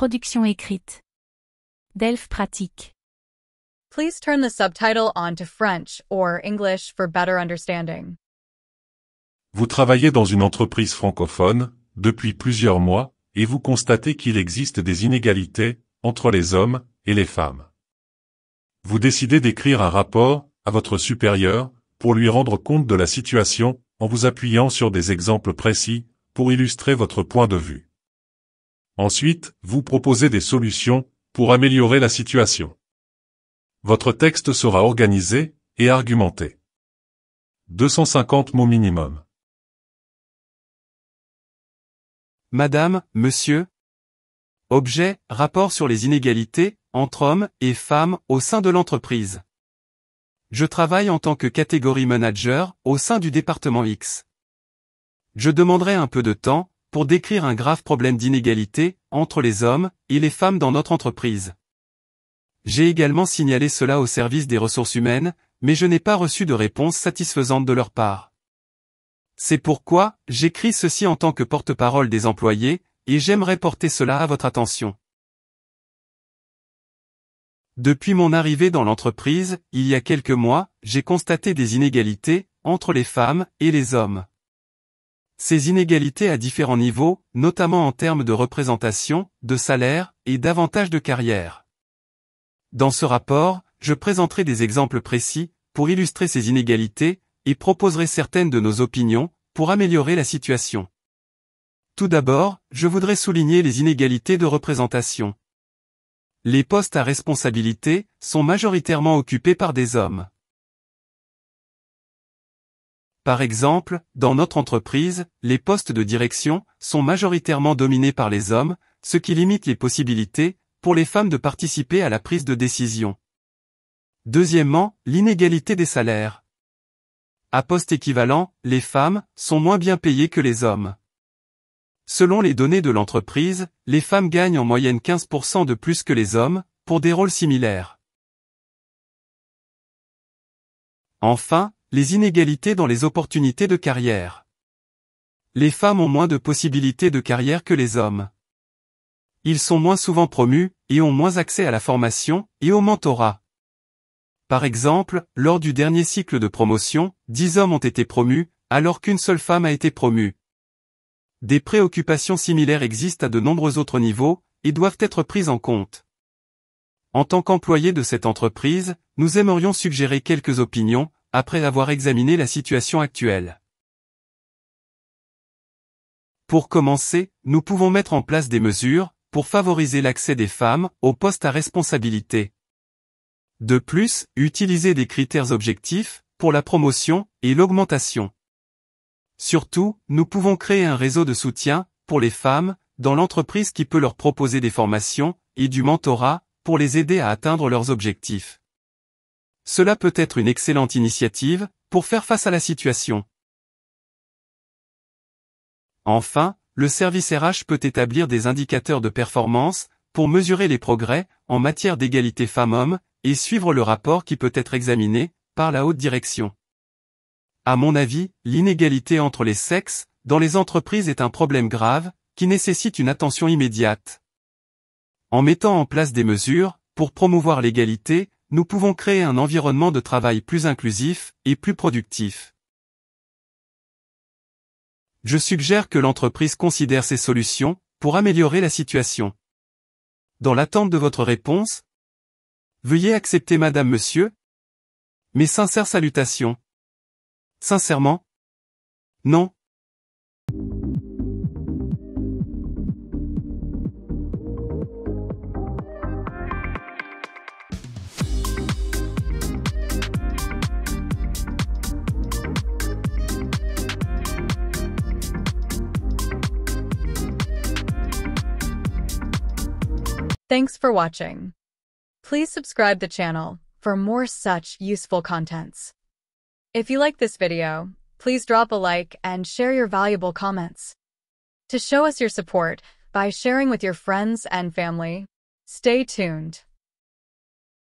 Production écrite. Delphes pratique. Please turn the subtitle on to French or English for better understanding. Vous travaillez dans une entreprise francophone, depuis plusieurs mois, et vous constatez qu'il existe des inégalités entre les hommes et les femmes. Vous décidez d'écrire un rapport à votre supérieur pour lui rendre compte de la situation en vous appuyant sur des exemples précis pour illustrer votre point de vue. Ensuite, vous proposez des solutions pour améliorer la situation. Votre texte sera organisé et argumenté. 250 mots minimum. Madame, Monsieur. Objet, rapport sur les inégalités entre hommes et femmes au sein de l'entreprise. Je travaille en tant que catégorie manager au sein du département X. Je demanderai un peu de temps pour décrire un grave problème d'inégalité entre les hommes et les femmes dans notre entreprise. J'ai également signalé cela au service des ressources humaines, mais je n'ai pas reçu de réponse satisfaisante de leur part. C'est pourquoi j'écris ceci en tant que porte-parole des employés, et j'aimerais porter cela à votre attention. Depuis mon arrivée dans l'entreprise, il y a quelques mois, j'ai constaté des inégalités entre les femmes et les hommes. Ces inégalités à différents niveaux, notamment en termes de représentation, de salaire et d'avantages de carrière. Dans ce rapport, je présenterai des exemples précis pour illustrer ces inégalités et proposerai certaines de nos opinions pour améliorer la situation. Tout d'abord, je voudrais souligner les inégalités de représentation. Les postes à responsabilité sont majoritairement occupés par des hommes. Par exemple, dans notre entreprise, les postes de direction sont majoritairement dominés par les hommes, ce qui limite les possibilités pour les femmes de participer à la prise de décision. Deuxièmement, l'inégalité des salaires. À poste équivalent, les femmes sont moins bien payées que les hommes. Selon les données de l'entreprise, les femmes gagnent en moyenne 15% de plus que les hommes, pour des rôles similaires. Enfin, les inégalités dans les opportunités de carrière. Les femmes ont moins de possibilités de carrière que les hommes. Ils sont moins souvent promus, et ont moins accès à la formation et au mentorat. Par exemple, lors du dernier cycle de promotion, 10 hommes ont été promus, alors qu'une seule femme a été promue. Des préoccupations similaires existent à de nombreux autres niveaux, et doivent être prises en compte. En tant qu'employés de cette entreprise, nous aimerions suggérer quelques opinions, après avoir examiné la situation actuelle. Pour commencer, nous pouvons mettre en place des mesures pour favoriser l'accès des femmes aux postes à responsabilité. De plus, utiliser des critères objectifs pour la promotion et l'augmentation. Surtout, nous pouvons créer un réseau de soutien pour les femmes dans l'entreprise qui peut leur proposer des formations et du mentorat pour les aider à atteindre leurs objectifs. Cela peut être une excellente initiative pour faire face à la situation. Enfin, le service RH peut établir des indicateurs de performance pour mesurer les progrès en matière d'égalité femmes-hommes et suivre le rapport qui peut être examiné par la haute direction. À mon avis, l'inégalité entre les sexes dans les entreprises est un problème grave qui nécessite une attention immédiate. En mettant en place des mesures pour promouvoir l'égalité, nous pouvons créer un environnement de travail plus inclusif et plus productif. Je suggère que l'entreprise considère ces solutions pour améliorer la situation. Dans l'attente de votre réponse, veuillez accepter Madame Monsieur. Mes sincères salutations. Sincèrement? Non. Thanks for watching. Please subscribe the channel for more such useful contents. If you like this video, please drop a like and share your valuable comments. To show us your support by sharing with your friends and family, stay tuned.